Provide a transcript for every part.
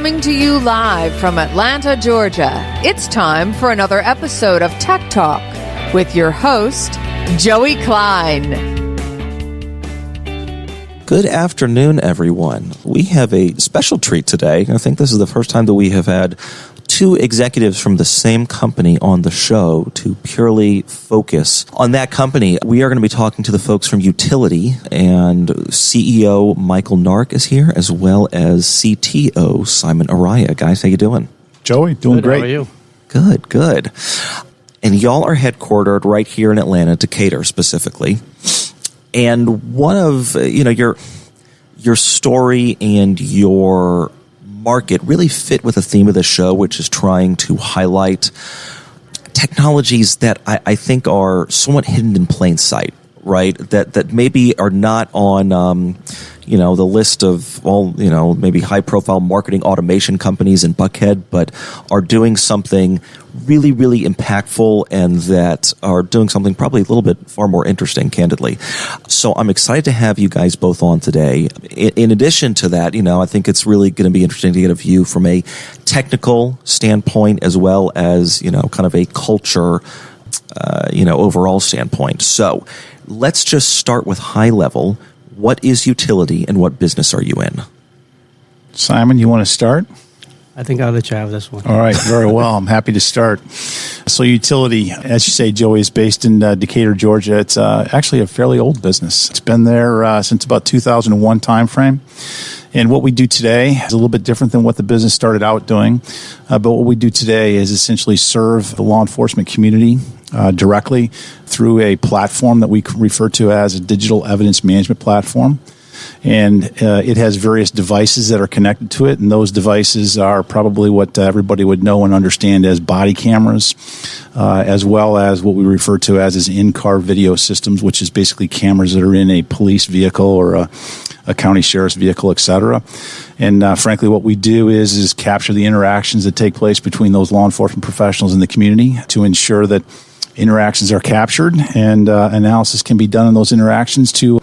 Coming to you live from Atlanta, Georgia, it's time for another episode of Tech Talk with your host, Joey Klein. Good afternoon, everyone. We have a special treat today. I think this is the first time that we have had two executives from the same company on the show to purely focus on that company. We are going to be talking to the folks from Utility, and CEO Michael Nark is here, as well as CTO Simon Araya. Guys, how you doing? Joey, doing great. How are you? Good. And y'all are headquartered right here in Atlanta, Decatur specifically. And one of, your story and your market really fit with the theme of the show, which is trying to highlight technologies that I think are somewhat hidden in plain sight, right? That maybe are not on, the list of all, maybe high-profile marketing automation companies in Buckhead, but are doing something really, really impactful and that are doing something probably a little bit far more interesting, candidly. So I'm excited to have you guys both on today. In addition to that, I think it's really going to be interesting to get a view from a technical standpoint as well as, kind of a culture, overall standpoint. So let's just start with high level. What is Utility and what business are you in? Simon, you want to start? I think I'll let you have this one. All right, very well. I'm happy to start. So Utility, as you say, Joey, is based in Decatur, Georgia. It's actually a fairly old business. It's been there since about 2001 timeframe. And what we do today is a little bit different than what the business started out doing. But what we do today is essentially serve the law enforcement community directly through a platform that we refer to as a digital evidence management platform. And it has various devices that are connected to it, and those devices are probably what everybody would know and understand as body cameras, as well as what we refer to as in-car video systems, which is basically cameras that are in a police vehicle or a county sheriff's vehicle, et cetera. And frankly, what we do is capture the interactions that take place between those law enforcement professionals in the community to ensure that interactions are captured and analysis can be done on those interactions to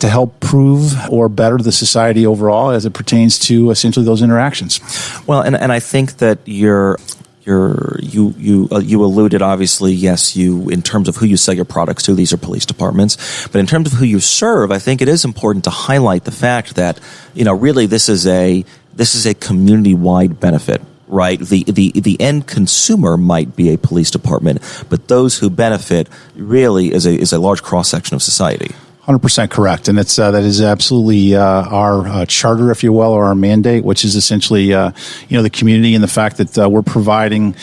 help prove or better the society overall as it pertains to essentially those interactions. Well, and I think that you alluded, obviously, yes, you in terms of who you sell your products to, these are police departments, but in terms of who you serve, I think it is important to highlight the fact that really this is a community-wide benefit. Right, the end consumer might be a police department, but those who benefit really is a large cross section of society. 100% correct, and that is absolutely our charter, if you will, or our mandate, which is essentially the community and the fact that we're providing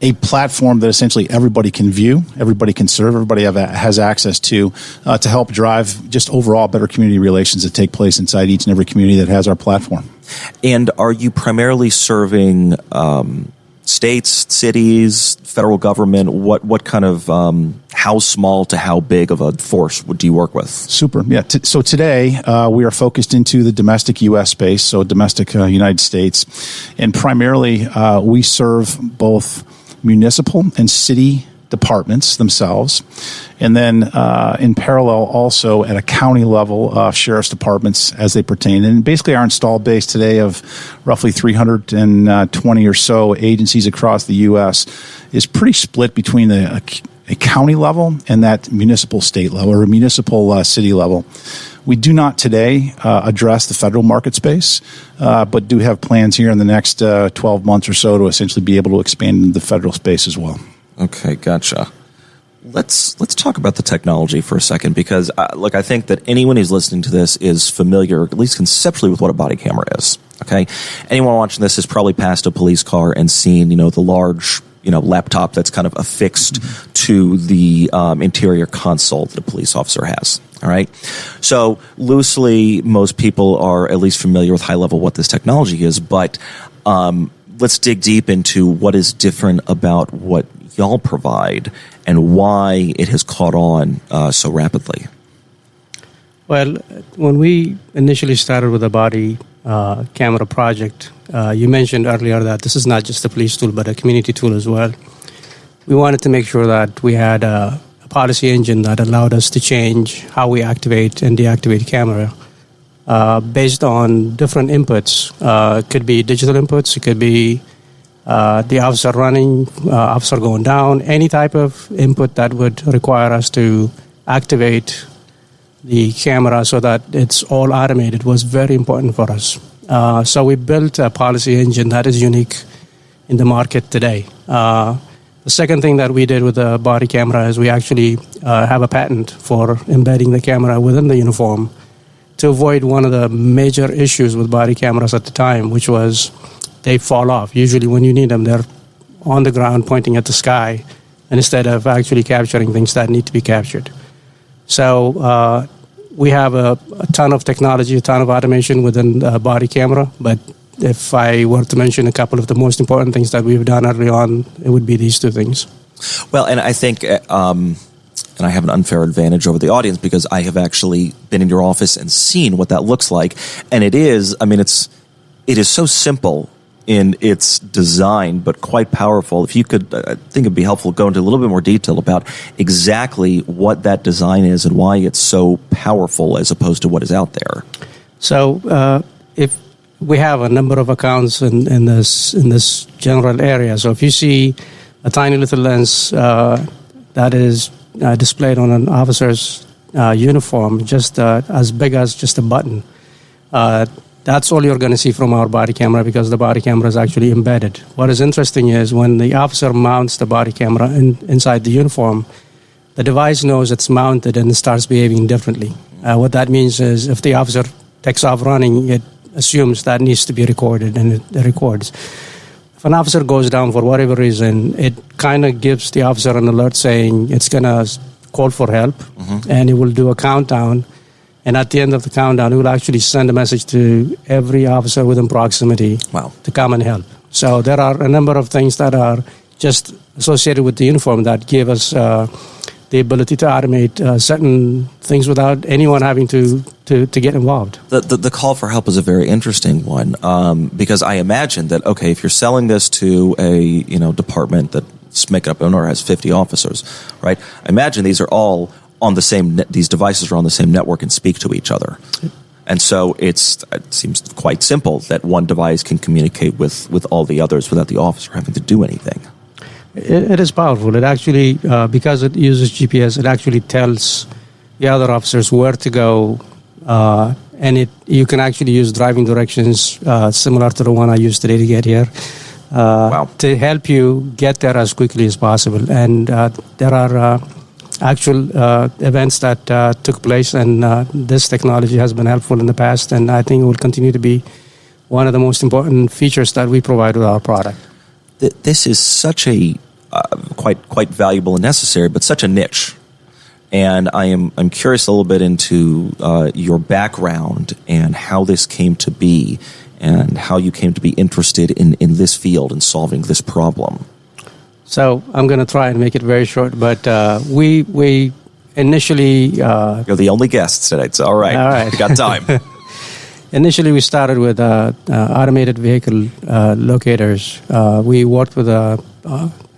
a platform that essentially everybody can view, everybody can serve, everybody has access to help drive just overall better community relations that take place inside each and every community that has our platform. And are you primarily serving states, cities, federal government? What kind of how small to how big of a force do you work with? Super. Yeah. So today we are focused into the domestic U.S. space, so domestic United States, and primarily we serve both municipal and city departments themselves, and then in parallel also at a county level sheriff's departments as they pertain. And basically our install base today of roughly 320 or so agencies across the U.S. is pretty split between a county level and that municipal state level or municipal city level. We do not today address the federal market space, but do have plans here in the next 12 months or so to essentially be able to expand into the federal space as well. Okay, gotcha. Let's talk about the technology for a second because, I think that anyone who's listening to this is familiar, at least conceptually, with what a body camera is. Okay, anyone watching this has probably passed a police car and seen, the large, laptop that's kind of affixed to the interior console that a police officer has. All right, so loosely, most people are at least familiar with high level what this technology is, but let's dig deep into what is different about what y'all provide and why it has caught on so rapidly. Well, when we initially started with the body camera project, you mentioned earlier that this is not just a police tool, but a community tool as well. We wanted to make sure that we had a policy engine that allowed us to change how we activate and deactivate camera based on different inputs. It could be digital inputs. It could be the officer running, officer going down, any type of input that would require us to activate the camera so that it's all automated was very important for us. So we built a policy engine that is unique in the market today. The second thing that we did with the body camera is we actually have a patent for embedding the camera within the uniform to avoid one of the major issues with body cameras at the time, which was they fall off. Usually when you need them, they're on the ground pointing at the sky instead of actually capturing things that need to be captured. So we have a ton of technology, a ton of automation within the body camera, but if I were to mention a couple of the most important things that we've done early on, it would be these two things. Well, and I think, and I have an unfair advantage over the audience because I have actually been in your office and seen what that looks like. And it is so simple in its design, but quite powerful. If you could, I think it'd be helpful to go into a little bit more detail about exactly what that design is and why it's so powerful as opposed to what is out there. So, if we have a number of accounts in this general area. So if you see a tiny little lens that is displayed on an officer's uniform, just as big as just a button, that's all you're going to see from our body camera because the body camera is actually embedded. What is interesting is when the officer mounts the body camera inside the uniform, the device knows it's mounted and it starts behaving differently. What that means is if the officer takes off running, it assumes that needs to be recorded, and it records. If an officer goes down for whatever reason, it kind of gives the officer an alert saying it's going to call for help, and it will do a countdown. And at the end of the countdown, it will actually send a message to every officer within proximity to come and help. So there are a number of things that are just associated with the uniform that give us the ability to automate certain things without anyone having to get involved. The call for help is a very interesting one because I imagine that, okay, if you're selling this to a department that's making up or has 50 officers, right? I imagine these are all on the same. These devices are on the same network and speak to each other, and so it seems quite simple that one device can communicate with all the others without the officer having to do anything. It is powerful. It actually, because it uses GPS, it actually tells the other officers where to go, and you can actually use driving directions similar to the one I used today to get here, to help you get there as quickly as possible. And there are actual events that took place, and this technology has been helpful in the past, and I think it will continue to be one of the most important features that we provide with our product. This is such a quite valuable and necessary, but such a niche. And I'm curious a little bit into your background and how this came to be, and how you came to be interested in this field and solving this problem. So I'm going to try and make it very short, but we initially you're the only guest today. It's all right. All right. We got time. Initially, we started with automated vehicle locators. We worked with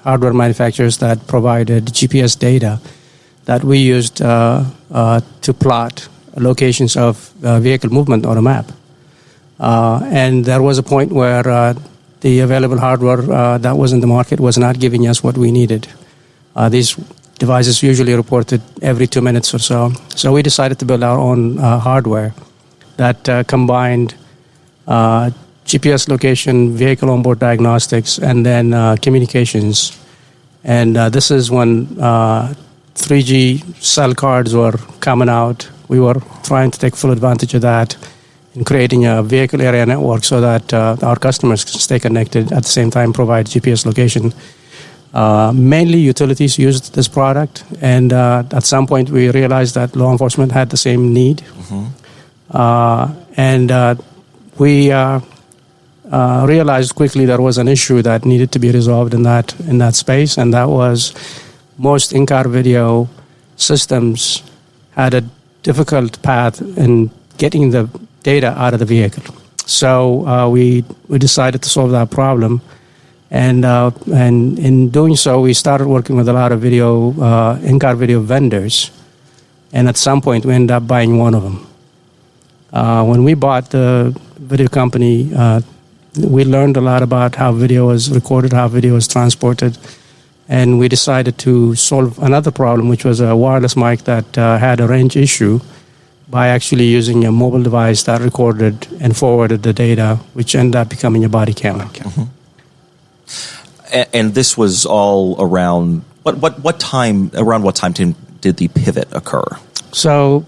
hardware manufacturers that provided GPS data that we used to plot locations of vehicle movement on a map. And there was a point where the available hardware that was in the market was not giving us what we needed. These devices usually reported every 2 minutes or so. So we decided to build our own hardware that combined GPS location, vehicle onboard diagnostics, and then communications. And this is when 3G cell cards were coming out. We were trying to take full advantage of that in creating a vehicle area network so that our customers can stay connected, at the same time provide GPS location. Mainly utilities used this product, and at some point we realized that law enforcement had the same need. We realized quickly there was an issue that needed to be resolved in that space, and that was most in-car video systems had a difficult path in getting the data out of the vehicle. So we decided to solve that problem, and in doing so, we started working with a lot of in-car video vendors, and at some point we ended up buying one of them. When we bought the video company, we learned a lot about how video is recorded, how video is transported, and we decided to solve another problem, which was a wireless mic that had a range issue, by actually using a mobile device that recorded and forwarded the data, which ended up becoming a body camera. Mm-hmm. And this was all around what time? Around what time did the pivot occur? So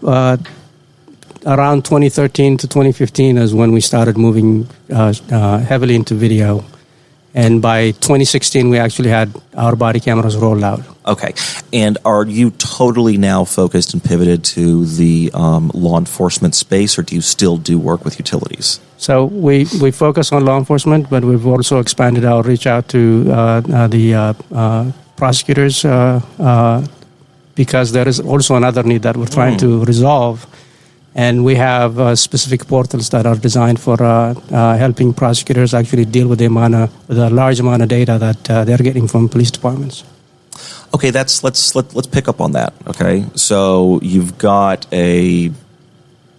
around 2013 to 2015 is when we started moving heavily into video. And by 2016, we actually had our body cameras rolled out. Okay. And are you totally now focused and pivoted to the law enforcement space, or do you still do work with utilities? So we focus on law enforcement, but we've also expanded our reach out to the prosecutors because there is also another need that we're trying to resolve. And we have specific portals that are designed for helping prosecutors actually deal with a large amount of data that they're getting from police departments. Okay, let's pick up on that. Okay, so you've got a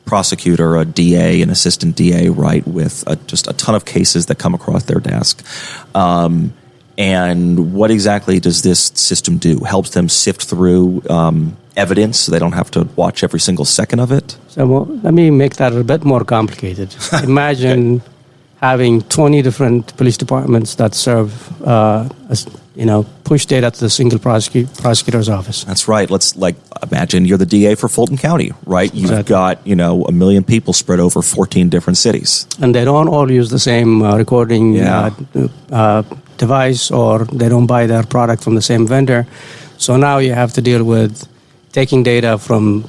prosecutor, a DA, an assistant DA, right, with just a ton of cases that come across their desk. And what exactly does this system do? Helps them sift through evidence so they don't have to watch every single second of it? So let me make that a bit more complicated. Imagine having 20 different police departments that serve, push data to the single prosecutor's office. That's right. Let's imagine you're the DA for Fulton County, right? You've Exactly. got, 1 million people spread over 14 different cities. And they don't all use the same recording device, or they don't buy their product from the same vendor. So now you have to deal with taking data from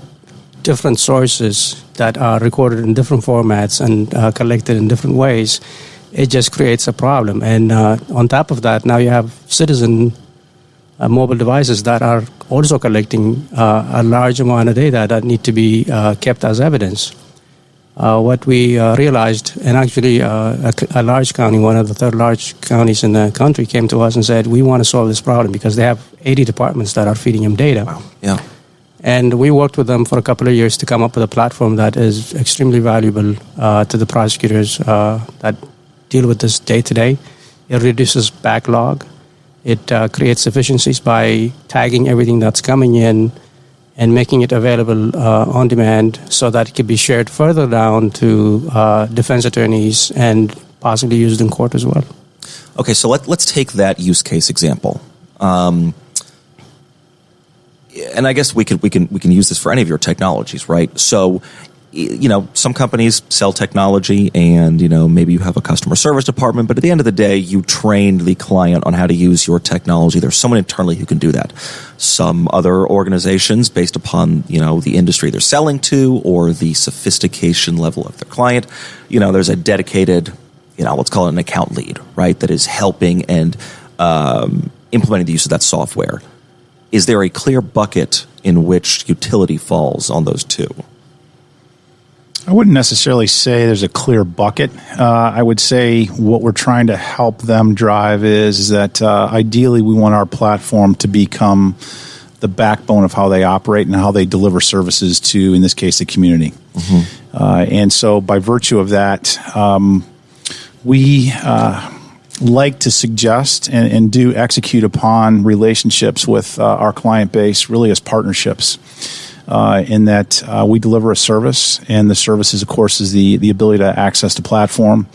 different sources that are recorded in different formats and collected in different ways. It just creates a problem. And on top of that, now you have citizen mobile devices that are also collecting a large amount of data that need to be kept as evidence. What we realized, and actually a large county, one of the third large counties in the country, came to us and said, we want to solve this problem because they have 80 departments that are feeding them data. Wow. Yeah. And we worked with them for a couple of years to come up with a platform that is extremely valuable to the prosecutors that deal with this day to day. It reduces backlog. It creates efficiencies by tagging everything that's coming in and making it available on demand so that it can be shared further down to defense attorneys and possibly used in court as well. Okay, so let's take that use case example. And I guess we can use this for any of your technologies, right? So, some companies sell technology, and maybe you have a customer service department, but at the end of the day, you trained the client on how to use your technology. There's someone internally who can do that. Some other organizations, based upon the industry they're selling to or the sophistication level of their client, there's a dedicated, let's call it an account lead, right, that is helping and implementing the use of that software. Is there a clear bucket in which utility falls on those two? I wouldn't necessarily say there's a clear bucket. I would say what we're trying to help them drive is that ideally we want our platform to become the backbone of how they operate and how they deliver services to, in this case, the community. Mm-hmm. And so by virtue of that, we like to suggest and do execute upon relationships with our client base really as partnerships. In that we deliver a service, and the service is, of course, is the ability to access the platform,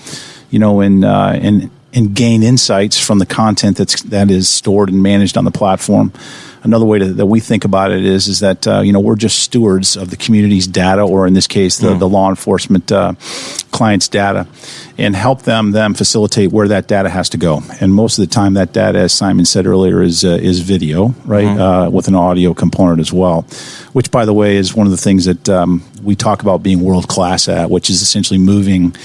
and gain insights from the content that is stored and managed on the platform. Another way that we think about it is that we're just stewards of the community's data, or in this case, the law enforcement client's data, and help them facilitate where that data has to go. And most of the time, that data, as Simon said earlier, is video, right, with an audio component as well. Which, by the way, is one of the things that we talk about being world class at, which is essentially moving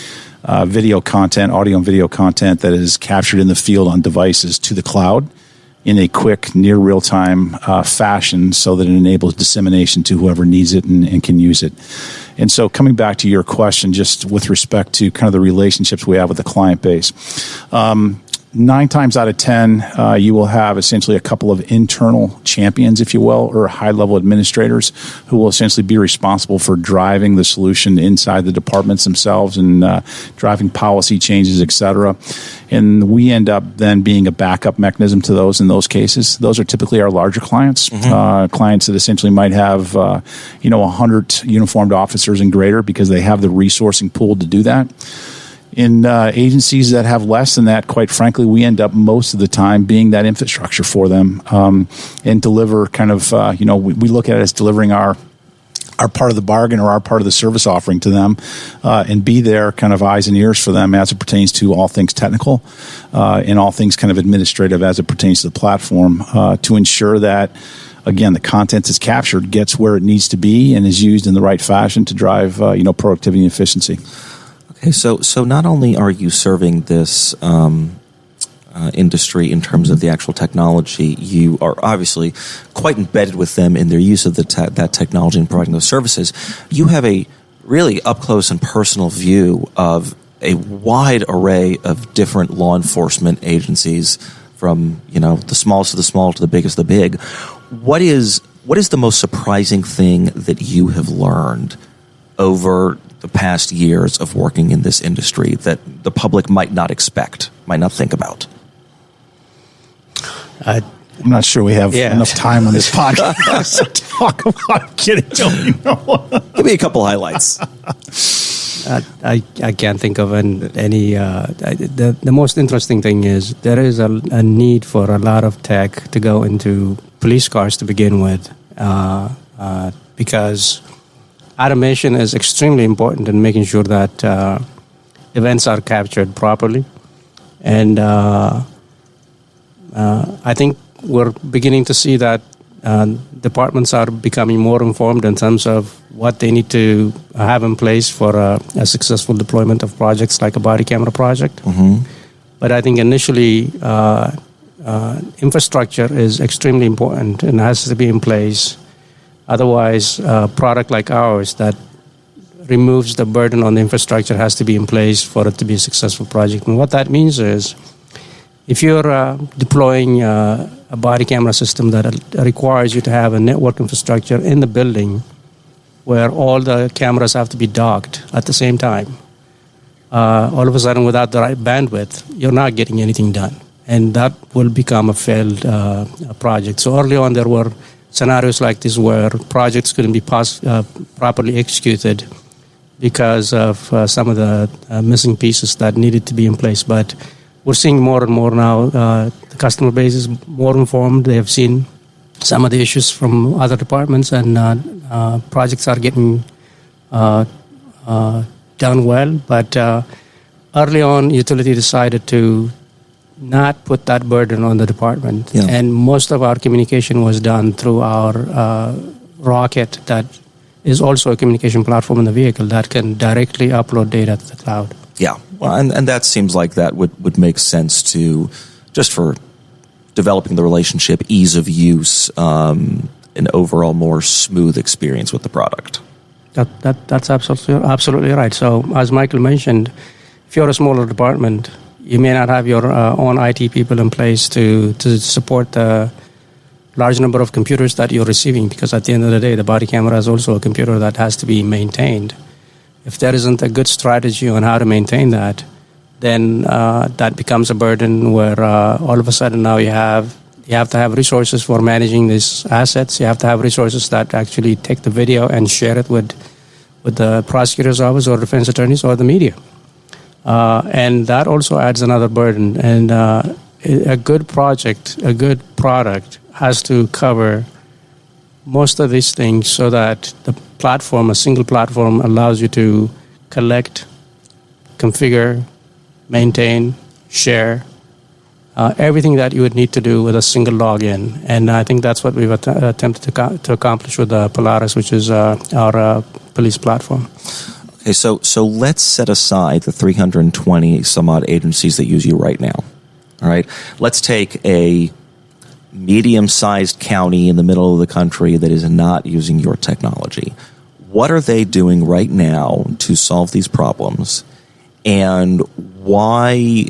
video content, audio and video content that is captured in the field on devices to the cloud in a quick, near real-time fashion so that it enables dissemination to whoever needs it and can use it. And so coming back to your question, just with respect to kind of the relationships we have with the client base, 9 times out of 10, you will have essentially a couple of internal champions, if you will, or high-level administrators who will essentially be responsible for driving the solution inside the departments themselves and driving policy changes, et cetera. And we end up then being a backup mechanism to those in those cases. Those are typically our larger clients, clients that essentially might have 100 uniformed officers and greater because they have the resourcing pool to do that. In agencies that have less than that, quite frankly, we end up most of the time being that infrastructure for them and deliver kind of, we look at it as delivering our part of the bargain or our part of the service offering to them and be their kind of eyes and ears for them as it pertains to all things technical and all things kind of administrative as it pertains to the platform to ensure that, again, the content is captured, gets where it needs to be, and is used in the right fashion to drive productivity and efficiency. Okay, so not only are you serving this industry in terms of the actual technology, you are obviously quite embedded with them in their use of that technology and providing those services. You have a really up-close and personal view of a wide array of different law enforcement agencies, from the smallest of the small to the biggest of the big. What is the most surprising thing that you have learned over the past years of working in this industry that the public might not expect, might not think about? I'm not sure we have enough time on this podcast to talk about getting to Give me a couple highlights. I can't think of any. The most interesting thing is there is a need for a lot of tech to go into police cars to begin with, because automation is extremely important in making sure that events are captured properly. And I think we're beginning to see that departments are becoming more informed in terms of what they need to have in place for a successful deployment of projects like a body camera project. Mm-hmm. But I think initially infrastructure is extremely important and has to be in place. Otherwise, a product like ours that removes the burden on the infrastructure has to be in place for it to be a successful project. And what that means is, if you're deploying a body camera system that requires you to have a network infrastructure in the building where all the cameras have to be docked at the same time, all of a sudden without the right bandwidth, you're not getting anything done. And that will become a failed project. So early on there were scenarios like this where projects couldn't be properly executed because of some of the missing pieces that needed to be in place. But we're seeing more and more now. The customer base is more informed. They have seen some of the issues from other departments, and projects are getting done well. But early on, utility decided to not put that burden on the department. Yeah. And most of our communication was done through our Rocket, that is also a communication platform in the vehicle that can directly upload data to the cloud. Yeah, well, and that seems like that would make sense to, just for developing the relationship, ease of use, an overall more smooth experience with the product. That's absolutely right. So as Michael mentioned, if you're a smaller department, you may not have your own IT people in place to support the large number of computers that you're receiving, because at the end of the day, the body camera is also a computer that has to be maintained. If there isn't a good strategy on how to maintain that, then that becomes a burden where all of a sudden now you have to have resources for managing these assets. You have to have resources that actually take the video and share it with the prosecutor's office or defense attorneys or the media. And that also adds another burden. And a good project, a good product has to cover most of these things so that the platform, a single platform, allows you to collect, configure, maintain, share, everything that you would need to do with a single login. And I think that's what we've attempted to accomplish with Polaris, which is our police platform. Okay, so let's set aside the 320 some odd agencies that use you right now. All right, let's take a medium-sized county in the middle of the country that is not using your technology. What are they doing right now to solve these problems? And why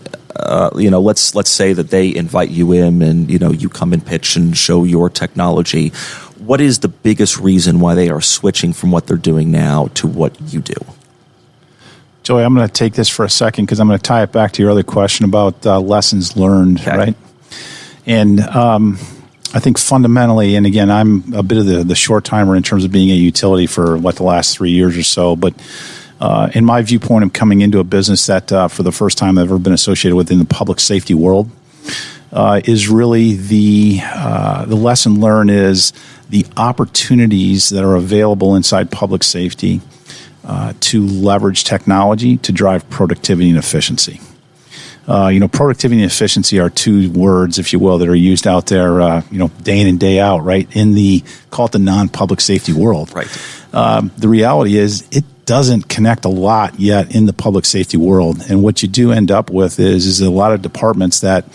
let's say that they invite you in and, you come and pitch and show your technology. What is the biggest reason why they are switching from what they're doing now to what you do? Joey, I'm going to take this for a second because I'm going to tie it back to your other question about lessons learned, okay. Right? And I think fundamentally, and again, I'm a bit of the short timer in terms of being a utility for the last 3 years or so, but in my viewpoint of coming into a business that for the first time I've ever been associated with in the public safety world is really the lesson learned is the opportunities that are available inside public safety to leverage technology to drive productivity and efficiency. Productivity and efficiency are two words, if you will, that are used out there, day in and day out, right? Call it the non-public safety world. Right. The reality is it doesn't connect a lot yet in the public safety world. And what you do end up with is a lot of departments that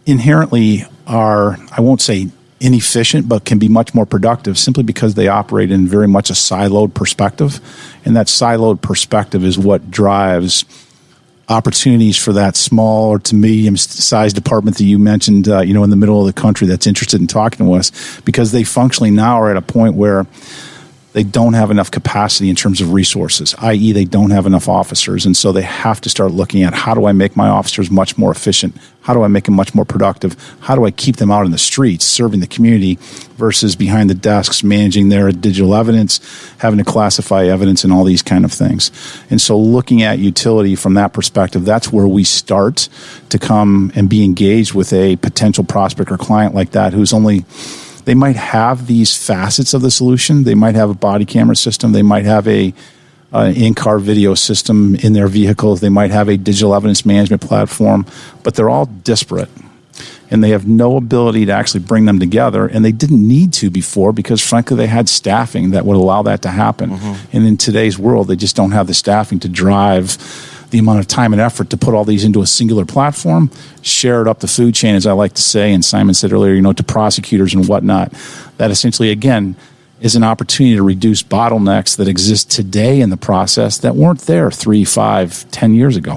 inherently are, I won't say inefficient, but can be much more productive simply because they operate in very much a siloed perspective. And that siloed perspective is what drives opportunities for that small or to medium-sized department that you mentioned, in the middle of the country that's interested in talking to us, because they functionally now are at a point where they don't have enough capacity in terms of resources, i.e. they don't have enough officers. And so they have to start looking at how do I make my officers much more efficient? How do I make them much more productive? How do I keep them out in the streets serving the community versus behind the desks managing their digital evidence, having to classify evidence and all these kind of things. And so looking at utility from that perspective, that's where we start to come and be engaged with a potential prospect or client like that who's they might have these facets of the solution. They might have a body camera system. They might have an in-car video system in their vehicles. They might have a digital evidence management platform, but they're all disparate. And they have no ability to actually bring them together. And they didn't need to before because, frankly, they had staffing that would allow that to happen. Mm-hmm. And in today's world, they just don't have the staffing to drive the amount of time and effort to put all these into a singular platform, share it up the food chain, as I like to say, and Simon said earlier, to prosecutors and whatnot. That essentially, again, is an opportunity to reduce bottlenecks that exist today in the process that weren't there 3, 5, 10 years ago.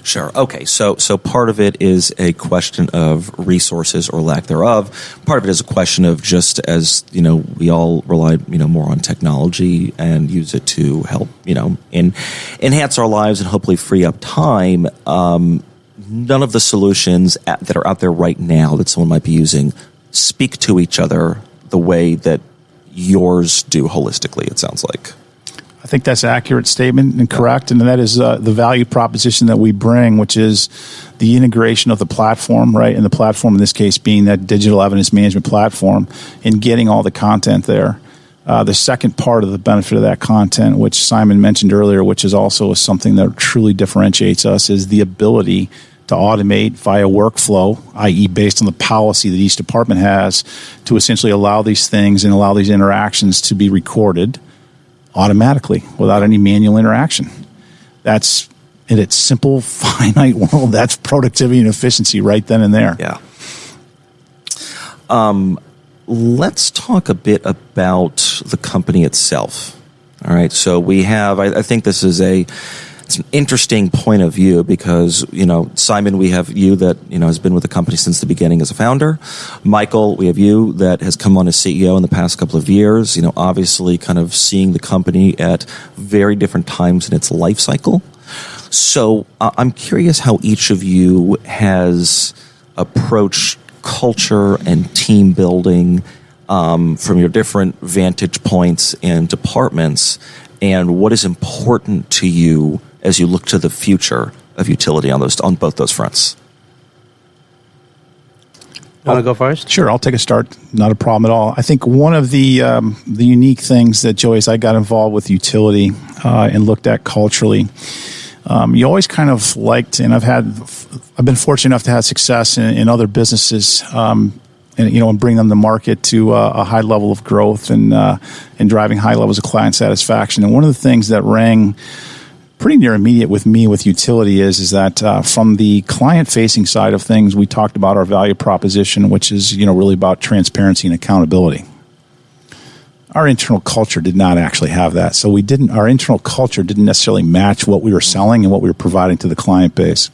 Sure. Okay. So part of it is a question of resources or lack thereof. Part of it is a question of just as, we all rely, more on technology and use it to help, enhance our lives and hopefully free up time. None of the solutions that are out there right now that someone might be using speak to each other the way that yours do holistically, it sounds like. I think that's an accurate statement and correct, and that is the value proposition that we bring, which is the integration of the platform, right? And the platform in this case being that digital evidence management platform and getting all the content there. The second part of the benefit of that content, which Simon mentioned earlier, which is also something that truly differentiates us, is the ability to automate via workflow, i.e. based on the policy that each department has, to essentially allow these things and allow these interactions to be recorded automatically without any manual interaction. That's, in its simple, finite world, that's productivity and efficiency right then and there. Yeah. Let's talk a bit about the company itself. All right. So we have, I think this is it's an interesting point of view because, Simon, we have you that, has been with the company since the beginning as a founder. Michael, we have you that has come on as CEO in the past couple of years, obviously kind of seeing the company at very different times in its life cycle. So I'm curious how each of you has approached culture and team building from your different vantage points and departments, and what is important to you as you look to the future of utility on both those fronts. You want to go first? Sure, I'll take a start. Not a problem at all. I think one of the unique things that, Joey, as I got involved with utility and looked at culturally, you always kind of liked, and I've been fortunate enough to have success in other businesses, and bring them to market to a high level of growth and driving high levels of client satisfaction. And one of the things that rang pretty near immediate with me with utility is that from the client-facing side of things, we talked about our value proposition, which is really about transparency and accountability. Our internal culture did not actually have that, so our internal culture didn't necessarily match what we were selling and what we were providing to the client base.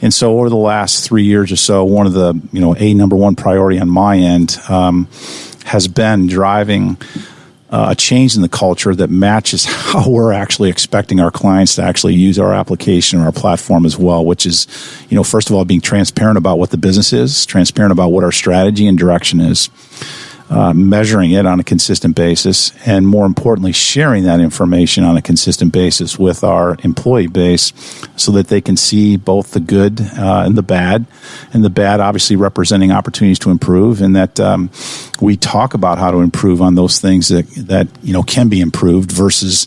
And so over the last 3 years or so, one of the, number one priority on my end has been driving a change in the culture that matches how we're actually expecting our clients to actually use our application or our platform as well, which is, first of all, being transparent about what the business is, transparent about what our strategy and direction is, measuring it on a consistent basis, and more importantly, sharing that information on a consistent basis with our employee base so that they can see both the good and the bad obviously representing opportunities to improve, and that we talk about how to improve on those things that can be improved versus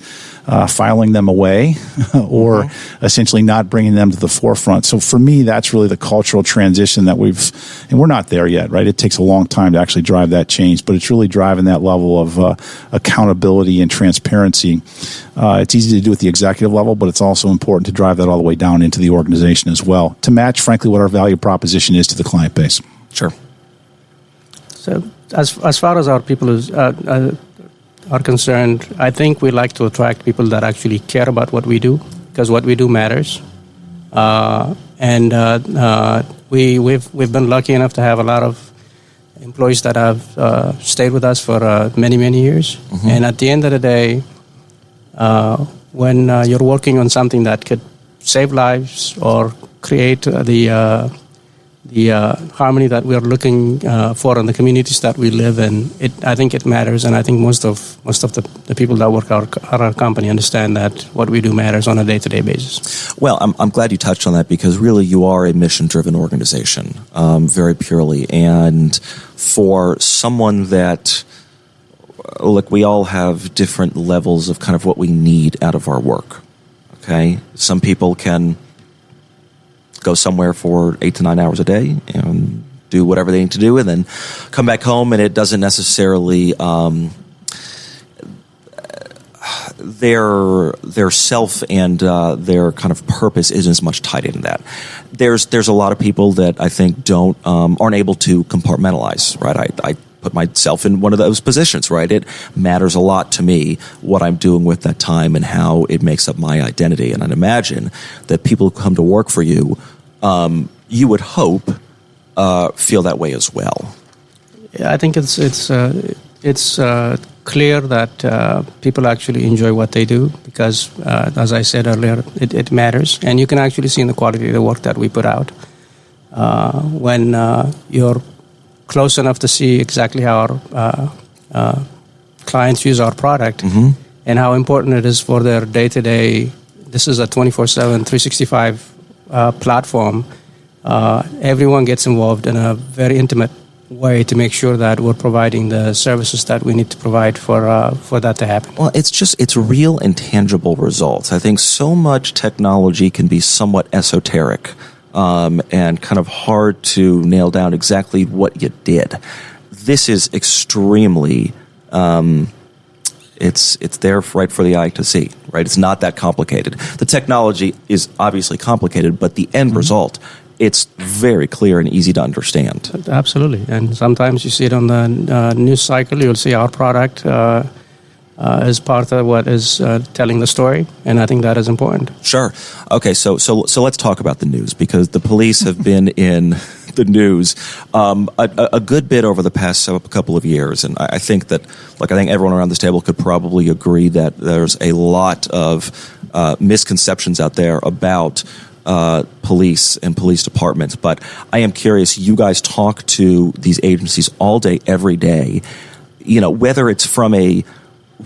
filing them away or essentially not bringing them to the forefront. So for me, that's really the cultural transition that and we're not there yet, right? It takes a long time to actually drive that change, but it's really driving that level of accountability and transparency. It's easy to do at the executive level, but it's also important to drive that all the way down into the organization as well to match, frankly, what our value proposition is to the client base. Sure. So as far as our people are concerned, I think we like to attract people that actually care about what we do, because what we do matters. We've been lucky enough to have a lot of employees that have stayed with us for many, many years. Mm-hmm. And at the end of the day, when you're working on something that could save lives or create the harmony that we are looking for in the communities that we live in, I think it matters, and I think most of the people that work at our company understand that what we do matters on a day-to-day basis. Well, I'm glad you touched on that, because really you are a mission-driven organization, very purely, and for someone that, look, we all have different levels of kind of what we need out of our work. Okay, some people can go somewhere for 8 to 9 hours a day and do whatever they need to do, and then come back home, and it doesn't necessarily their self and their kind of purpose isn't as much tied into that. There's a lot of people that I think aren't able to compartmentalize. Right, I put myself in one of those positions, right? It matters a lot to me what I'm doing with that time and how it makes up my identity. And I'd imagine that people who come to work for you, you would hope, feel that way as well. Yeah, I think it's clear that people actually enjoy what they do because, as I said earlier, it matters. And you can actually see in the quality of the work that we put out. When you're close enough to see exactly how our clients use our product, mm-hmm. and how important it is for their day-to-day. This is a 24/7, 365 platform. Everyone gets involved in a very intimate way to make sure that we're providing the services that we need to provide for that to happen. Well, it's real and tangible results. I think so much technology can be somewhat esoteric. And kind of hard to nail down exactly what you did. This is extremely, it's there right for the eye to see, right? It's not that complicated. The technology is obviously complicated, but the end mm-hmm. result, it's very clear and easy to understand. Absolutely. And sometimes you see it on the news cycle, you'll see our product as part of what is telling the story, and I think that is important. Sure. Okay, so let's talk about the news, because the police have been in the news a good bit over the past couple of years, and I think that, I think everyone around this table could probably agree that there's a lot of misconceptions out there about police and police departments. But I am curious, you guys talk to these agencies all day, every day, whether it's from a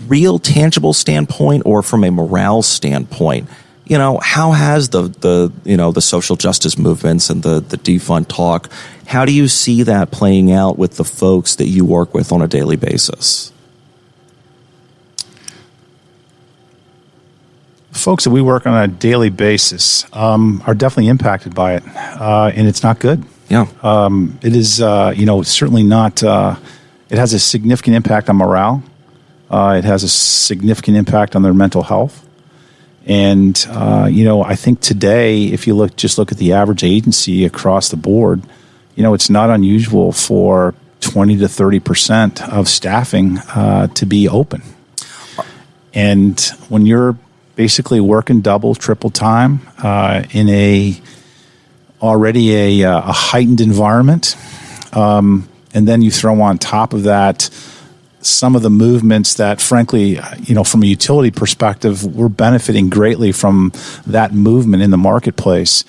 real tangible standpoint or from a morale standpoint, how has the social justice movements and the defund talk, how do you see that playing out with the folks that you work with on a daily basis? Folks that we work on a daily basis are definitely impacted by it, and it's not good. Yeah. It is, certainly not, it has a significant impact on morale. It has a significant impact on their mental health. And, I think today, if you look at the average agency across the board, it's not unusual for 20 to 30% of staffing to be open. And when you're basically working double, triple time in a already a heightened environment, and then you throw on top of that some of the movements that, frankly, from a utility perspective, we're benefiting greatly from that movement in the marketplace.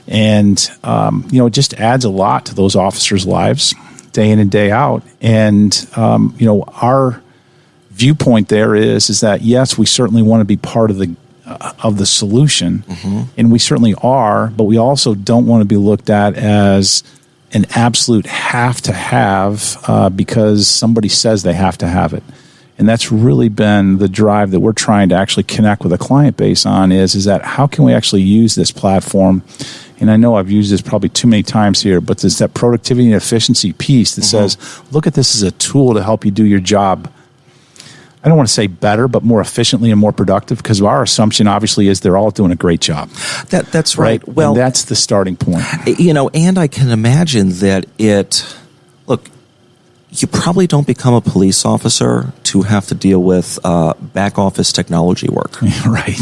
And, it just adds a lot to those officers' lives day in and day out. And, our viewpoint there is that, yes, we certainly want to be part of the solution, and we certainly are, but we also don't want to be looked at as an absolute have to have because somebody says they have to have it. And that's really been the drive that we're trying to actually connect with a client base on is that how can we actually use this platform? And I know I've used this probably too many times here, but there's that productivity and efficiency piece that says, look at this as a tool to help you do your job. I don't want to say better, but more efficiently and more productive, because our assumption obviously is they're all doing a great job. That's right. Well, and that's the starting point. And I can imagine that you probably don't become a police officer to have to deal with back office technology work. Right.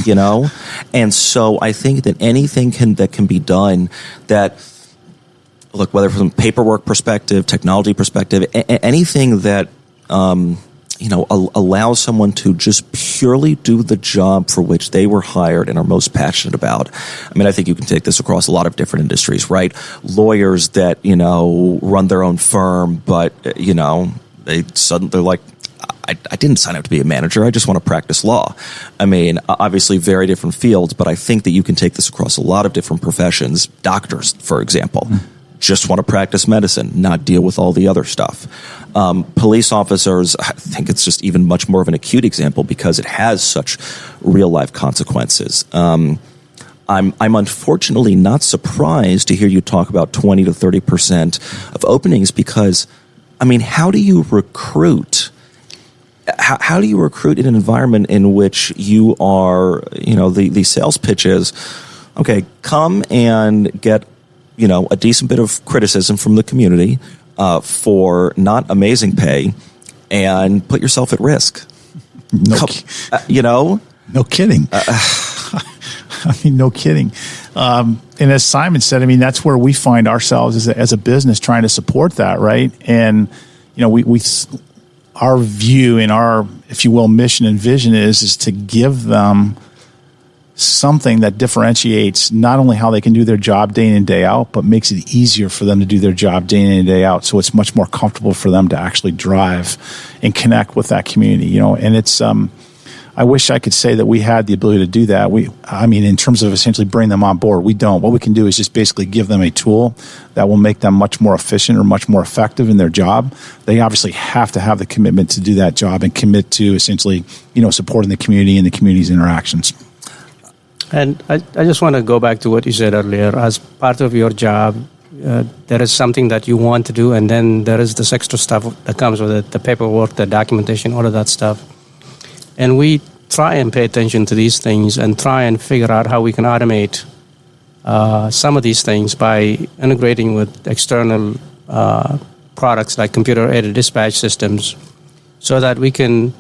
And so I think that anything that can be done that, whether from a paperwork perspective, technology perspective, anything that, allows someone to just purely do the job for which they were hired and are most passionate about. I mean, I think you can take this across a lot of different industries, right? Lawyers that, run their own firm, but, they're like, I didn't sign up to be a manager. I just want to practice law. I mean, obviously very different fields, but I think that you can take this across a lot of different professions. Doctors, for example, just want to practice medicine, not deal with all the other stuff. Police officers, I think it's just even much more of an acute example because it has such real life consequences. I'm unfortunately not surprised to hear you talk about 20 to 30% of openings because, I mean, how do you recruit? How do you recruit in an environment in which you are, the sales pitch is, okay, come and get a decent bit of criticism from the community for not amazing pay and put yourself at risk. No kidding. I mean, no kidding. And as Simon said, I mean, that's where we find ourselves as a business trying to support that, right? And, we our view and our, if you will, mission and vision is to give them something that differentiates not only how they can do their job day in and day out, but makes it easier for them to do their job day in and day out. So it's much more comfortable for them to actually drive and connect with that community, and it's, I wish I could say that we had the ability to do that. In terms of essentially bring them on board, we don't. What we can do is just basically give them a tool that will make them much more efficient or much more effective in their job. They obviously have to have the commitment to do that job and commit to essentially, supporting the community and the community's interactions. And I just want to go back to what you said earlier. As part of your job, there is something that you want to do, and then there is this extra stuff that comes with it, the paperwork, the documentation, all of that stuff. And we try and pay attention to these things and try and figure out how we can automate some of these things by integrating with external products like computer-aided dispatch systems so that we can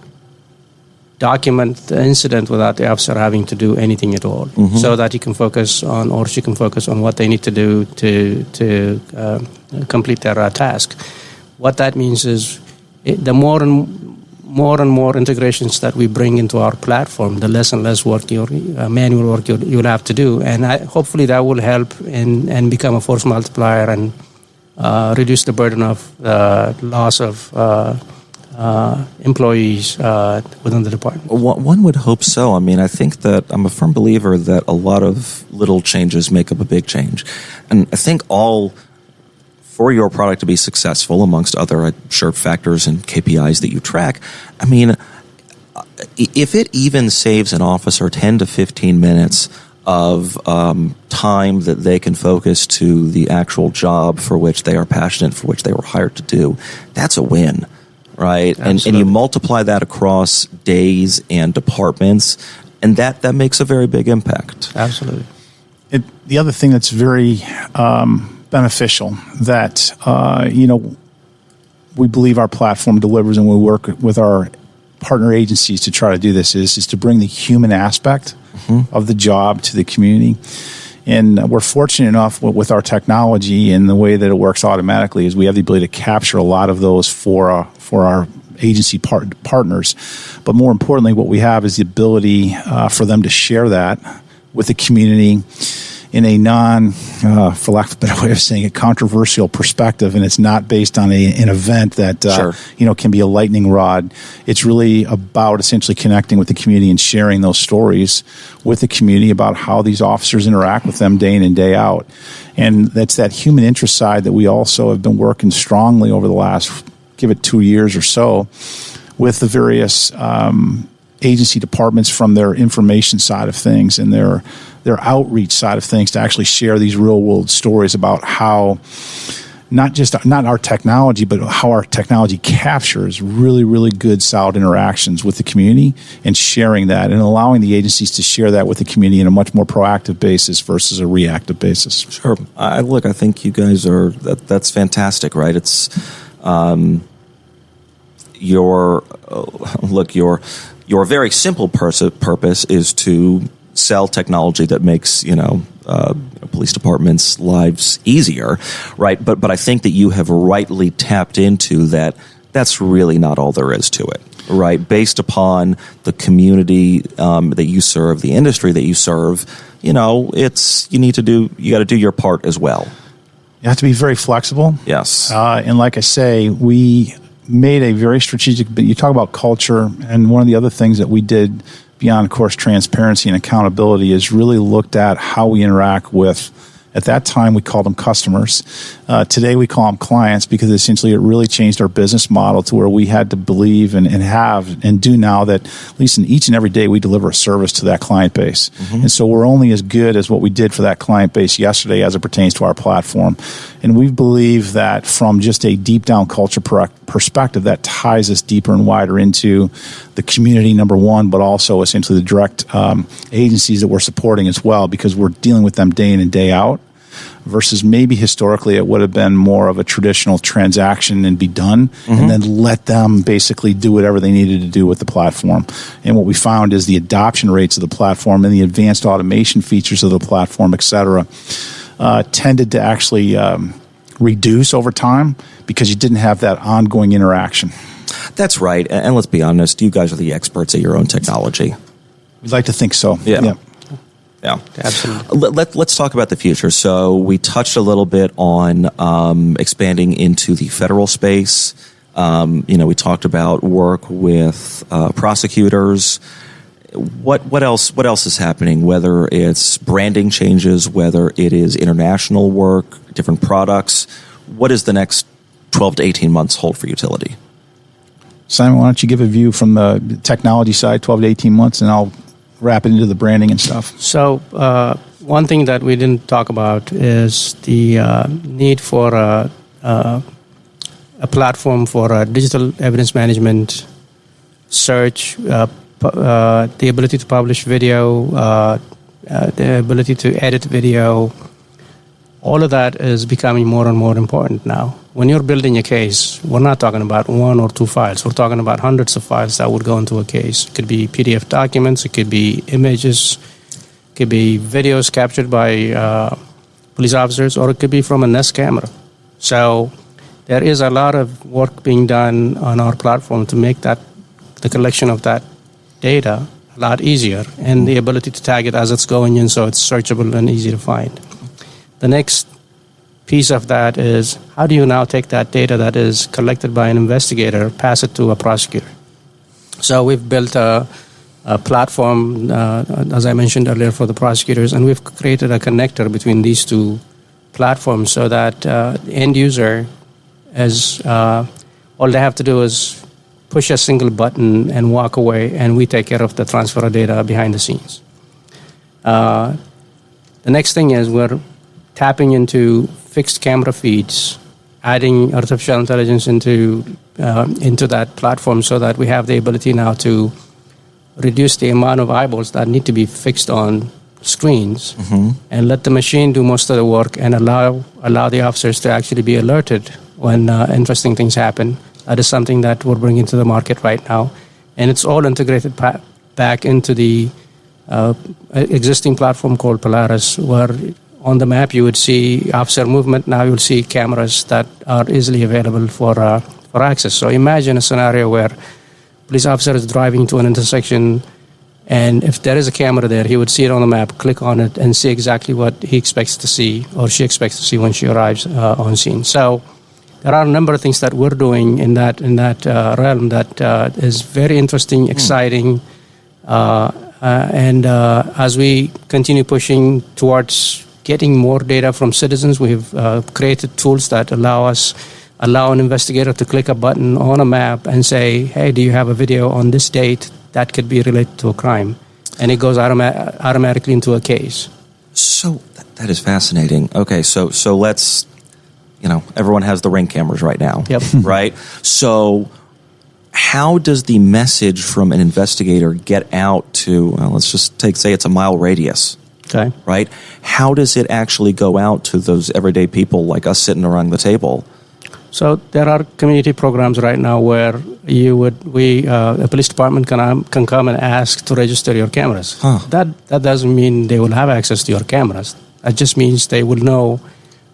document the incident without the officer having to do anything at all, so that he can focus on, or she can focus on what they need to do to complete their task. What that means is the more and more integrations that we bring into our platform, the less and less work, manual work you'll have to do. And hopefully that will help and become a force multiplier and reduce the burden of loss of employees within the department. One would hope so. I mean, I think that I'm a firm believer that a lot of little changes make up a big change. And I think for your product to be successful, amongst other, I'm sure, factors and KPIs that you track, I mean, if it even saves an officer 10 to 15 minutes of time that they can focus to the actual job for which they are passionate, for which they were hired to do, that's a win, right? And you multiply that across days and departments, and that makes a very big impact. Absolutely. The other thing that's very beneficial that we believe our platform delivers, and we work with our partner agencies to try to do this is to bring the human aspect of the job to the community. And we're fortunate enough with our technology and the way that it works automatically is we have the ability to capture a lot of those for our agency partners. But more importantly, what we have is the ability for them to share that with the community in a for lack of a better way of saying it, controversial perspective, and it's not based on an event that can be a lightning rod. It's really about essentially connecting with the community and sharing those stories with the community about how these officers interact with them day in and day out. And that's that human interest side that we also have been working strongly over the last, give it 2 years or so, with the various agency departments from their information side of things and their outreach side of things to actually share these real world stories about how not our technology, but how our technology captures really, really good, solid interactions with the community and sharing that and allowing the agencies to share that with the community in a much more proactive basis versus a reactive basis. Sure. I think you guys that's fantastic, right? It's your very simple purpose is to sell technology that makes police departments' lives easier, right? But I think that you have rightly tapped into that. That's really not all there is to it, right? Based upon the community that you serve, the industry that you serve, you got to do your part as well. You have to be very flexible. Yes, and like I say, we made a very strategic. You talk about culture, and one of the other things that we did beyond, of course, transparency and accountability is really looked at how we interact with, at that time, we called them customers. Today, we call them clients because essentially it really changed our business model to where we had to believe and have and do now that at least in each and every day we deliver a service to that client base. Mm-hmm. And so we're only as good as what we did for that client base yesterday as it pertains to our platform. And we believe that from just a deep down culture perspective, that ties us deeper and wider into the community, number one, but also essentially the direct agencies that we're supporting as well, because we're dealing with them day in and day out. Versus maybe historically it would have been more of a traditional transaction and be done, mm-hmm. and then let them basically do whatever they needed to do with the platform. And what we found is the adoption rates of the platform and the advanced automation features of the platform, et cetera, tended to actually reduce over time because you didn't have that ongoing interaction. That's right. And let's be honest, you guys are the experts at your own technology. We'd like to think so. Yeah. Yeah, absolutely. Let's talk about the future. So we touched a little bit on expanding into the federal space. We talked about work with prosecutors. What else is happening? Whether it's branding changes, whether it is international work, different products. What does the next 12 to 18 months hold for utility? Simon, why don't you give a view from the technology side, 12 to 18 months, and I'll wrap it into the branding and stuff. So one thing that we didn't talk about is the need for a platform for digital evidence management, search, the ability to publish video, the ability to edit video. All of that is becoming more and more important now. When you're building a case, we're not talking about 1 or 2 files. We're talking about hundreds of files that would go into a case. It could be PDF documents. It could be images. It could be videos captured by police officers, or it could be from a Nest camera. So there is a lot of work being done on our platform to make the collection of that data a lot easier, and the ability to tag it as it's going in so it's searchable and easy to find. The next piece of that is, how do you now take that data that is collected by an investigator, pass it to a prosecutor? So we've built a platform, as I mentioned earlier, for the prosecutors, and we've created a connector between these two platforms so that the end user, all they have to do is push a single button and walk away, and we take care of the transfer of data behind the scenes. The next thing is we're tapping into fixed camera feeds, adding artificial intelligence into that platform so that we have the ability now to reduce the amount of eyeballs that need to be fixed on screens, mm-hmm. and let the machine do most of the work and allow the officers to actually be alerted when interesting things happen. That is something that we're bringing to the market right now. And it's all integrated back into the existing platform called Polaris, where on the map you would see officer movement. Now you'll see cameras that are easily available for access. So imagine a scenario where police officer is driving to an intersection, and if there is a camera there, he would see it on the map, click on it, and see exactly what he expects to see or she expects to see when she arrives on scene. So there are a number of things that we're doing in that realm that is very interesting, exciting, and as we continue pushing towards getting more data from citizens, we've created tools that allow an investigator to click a button on a map and say, hey, do you have a video on this date that could be related to a crime? And it goes automatically into a case. So that is fascinating. Okay, so let's, everyone has the Ring cameras right now. Yep. Right? So how does the message from an investigator get out to, let's just say it's a mile radius? Okay. Right? How does it actually go out to those everyday people like us sitting around the table? So there are community programs right now where a police department can come and ask to register your cameras. Huh. That doesn't mean they will have access to your cameras. That just means they will know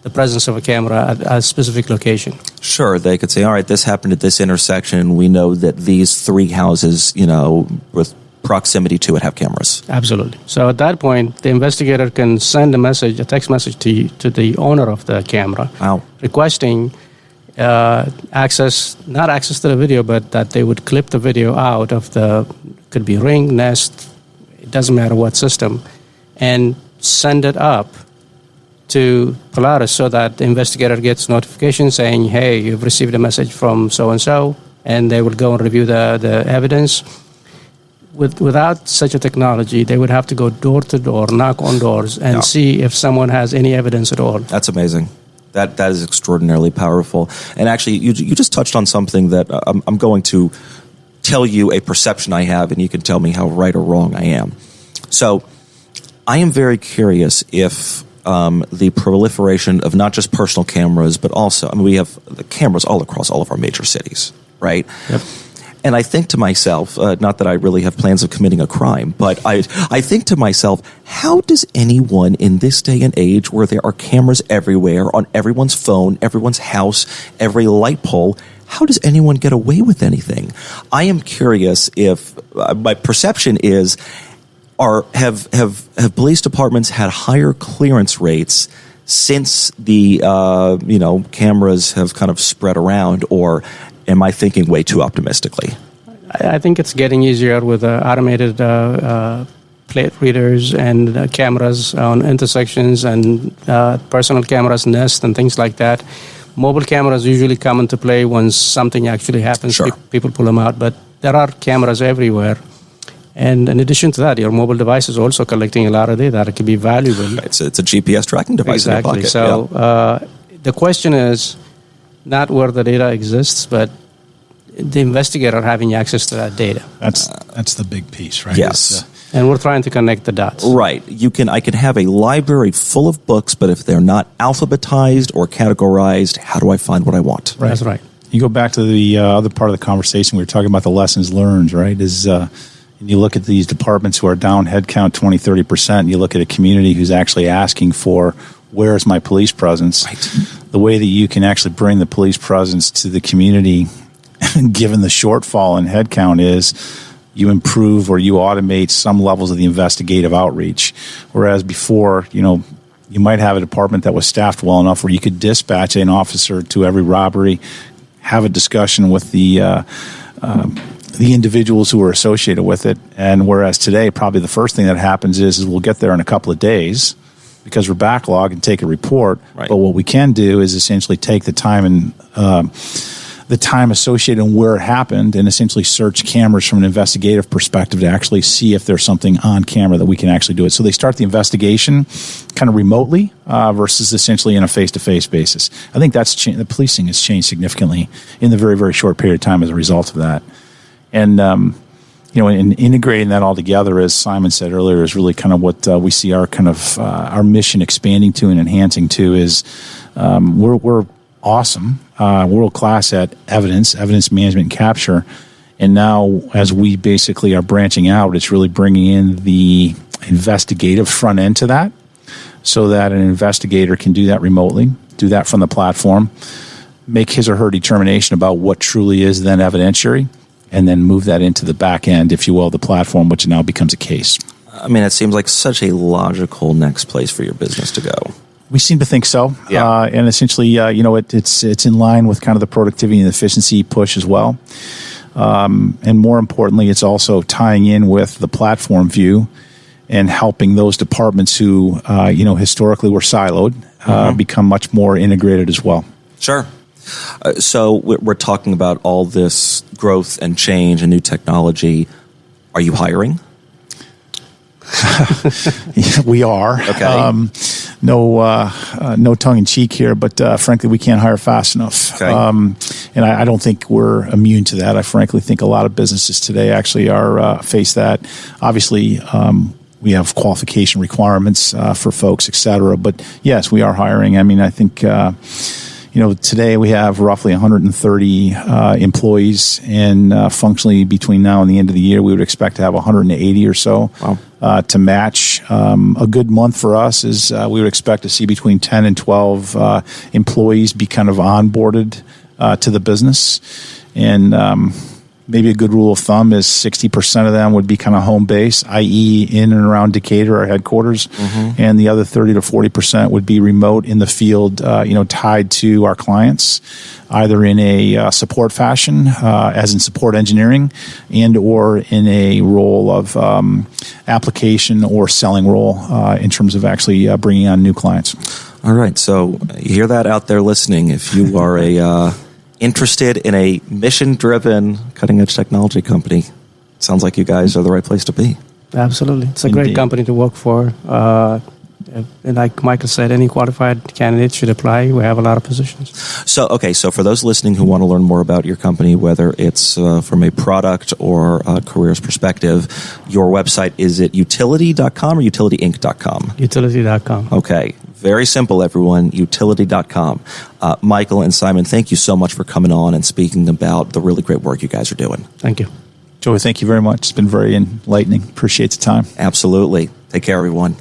the presence of a camera at a specific location. Sure, they could say, all right, this happened at this intersection. We know that these 3 houses, with proximity to it have cameras. Absolutely. So at that point, the investigator can send a text message to the owner of the camera, Wow. requesting not access to the video, but that they would clip the video out of could be Ring, Nest, it doesn't matter what system, and send it up to Polaris so that the investigator gets notification saying, hey, you've received a message from so-and-so, and they will go and review the evidence. Without such a technology, they would have to go door to door, knock on doors, and see if someone has any evidence at all. That's amazing. That is extraordinarily powerful. And actually, you just touched on something that I'm going to tell you a perception I have, and you can tell me how right or wrong I am. So I am very curious if the proliferation of not just personal cameras, but also, we have the cameras all across all of our major cities, right? Yep. And I think to myself, not that I really have plans of committing a crime, but I think to myself, how does anyone in this day and age where there are cameras everywhere, on everyone's phone, everyone's house, every light pole, how does anyone get away with anything? I am curious if, my perception is, have police departments had higher clearance rates since the cameras have kind of spread around, or am I thinking way too optimistically? I think it's getting easier with automated plate readers and cameras on intersections and personal cameras, Nest, and things like that. Mobile cameras usually come into play when something actually happens. Sure. People pull them out, but there are cameras everywhere. And in addition to that, your mobile device is also collecting a lot of data that could be valuable. It's a GPS tracking device in your pocket. So the question is not where the data exists, but the investigator having access to that data. That's the big piece, right? Yes. And we're trying to connect the dots. Right. I can have a library full of books, but if they're not alphabetized or categorized, how do I find what I want? Right. That's right. You go back to the other part of the conversation, we were talking about the lessons learned, right? And you look at these departments who are down headcount 20, 30%, you look at a community who's actually asking for, where is my police presence? Right. The way that you can actually bring the police presence to the community, given the shortfall in headcount, is you improve or you automate some levels of the investigative outreach. Whereas before, you might have a department that was staffed well enough where you could dispatch an officer to every robbery, have a discussion with the individuals who are associated with it. And whereas today, probably the first thing that happens is we'll get there in a couple of days because we're backlogged and take a report. Right. But what we can do is essentially take the time and the time associated and where it happened and essentially search cameras from an investigative perspective to actually see if there's something on camera that we can actually do it. So they start the investigation kind of remotely versus essentially in a face-to-face basis. I think the policing has changed significantly in the very, very short period of time as a result of that. And, in integrating that all together, as Simon said earlier, is really kind of what we see our kind of our mission expanding to and enhancing to is we're awesome, world class at evidence management and capture. And now, as we basically are branching out, it's really bringing in the investigative front end to that, so that an investigator can do that remotely, do that from the platform, make his or her determination about what truly is then evidentiary, and then move that into the back end, if you will, the platform, which now becomes a case. I mean, it seems like such a logical next place for your business to go. We seem to think so. Yeah. And essentially, it's in line with kind of the productivity and efficiency push as well. And more importantly, it's also tying in with the platform view and helping those departments who, historically were siloed, become much more integrated as well. Sure. So we're talking about all this growth and change and new technology. Are you hiring? We are. Okay. No tongue in cheek here, but frankly, we can't hire fast enough. Okay. And I don't think we're immune to that. I frankly think a lot of businesses today actually are face that. Obviously, we have qualification requirements for folks, et cetera. But yes, we are hiring. I mean, I think today we have roughly 130 employees, and functionally between now and the end of the year, we would expect to have 180 or so. Wow. To match. A good month for us is we would expect to see between 10 and 12 employees be kind of onboarded to the business. And maybe a good rule of thumb is 60% of them would be kind of home base, i.e. in and around Decatur, our headquarters, and the other 30 to 40% would be remote in the field, tied to our clients, either in a support fashion, as in support engineering, and or in a role of application or selling role in terms of actually bringing on new clients. All right. So you hear that out there listening. If you are interested in a mission-driven, cutting-edge technology company, sounds like you guys are the right place to be. Absolutely. It's a Indeed. great company to work for. And like Michael said, any qualified candidate should apply. We have a lot of positions. So for those listening who want to learn more about your company, whether it's from a product or a careers perspective, your website, is it utility.com or utilityinc.com? Utility.com. Okay. Very simple, everyone. Utility.com. Michael and Simon, thank you so much for coming on and speaking about the really great work you guys are doing. Thank you. Joey, thank you very much. It's been very enlightening. Appreciate the time. Absolutely. Take care, everyone.